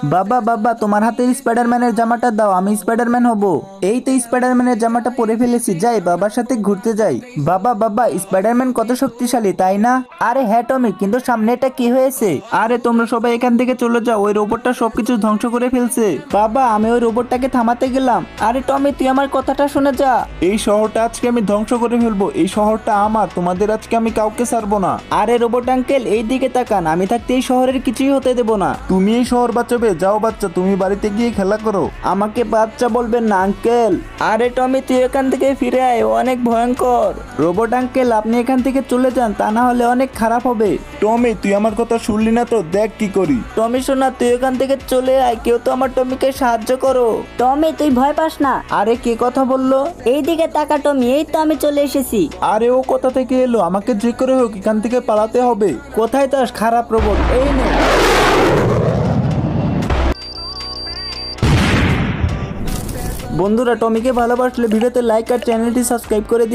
বাবা বাবা, তোমার হাতে স্পাইডারম্যানের জামাটা দাও, আমি স্পাইডারম্যান হব। এই তো স্পাইডারম্যানের জামাটা পরে ফেলেছি, যাই বাবার সাথে ঘুরতে যাই। বাবা বাবা, স্পাইডারম্যান কত শক্তিশালী তাই না? আরে হ্যাঁ টমি, কিন্তু সামনে এটা কি হয়েছে? আরে তোমরা সবাই এখান থেকে চলে যাও, ওই রোবটটা সবকিছু ধ্বংস করে ফেলছে। বাবা, আমি ওই রোবটটাকে থামাতে গেলাম। আরে টমি, তুই আমার কথাটা শুনে যা। এই শহরটা আজকে আমি ধ্বংস করে ফেলবো, এই শহরটা আমার, তোমাদের আজকে আমি কাউকে ছাড়বো না। আরে রোবট আঙ্কেল, এই দিকে তাকান, আমি থাকতে এই শহরের কিছুই হতে দেবো না। তুমি এই শহর বাঁচাবে, যাও বাচ্চা, তুমি বাড়িতে গিয়ে খেলা করো। আমাকে বাচ্চা বলবেন না আঙ্কেল। আরে টমি, তুই এখান থেকে ফিরে আয়, ও অনেক ভয়ঙ্কর। রোবট আঙ্কেল, আপনি এখান থেকে চলে যান, তা না হলে অনেক খারাপ হবে। টমি, তুই আমার কথা শুনলি না তো, দেখ কি করি। টমি শোনা, তুই এখান থেকে চলে আয়, কেউ তো আমার টমিকে সাহায্য করো। টমি, তুই ভয় পাস না। আরে কে কথা বললো? এইদিকে তাকা টমি, এই তো আমি চলে এসেছি। আরে ও কোথা থেকে এলো? আমাকে যে করে হোক এখান থেকে পালাতে হবে। কোথায় তাস খারাপ রোবট? এই নে। বন্ধুরা, টমিকে ভালোবাসলে ভিডিওতে লাইক আর চ্যানেলটি সাবস্ক্রাইব করে দিন।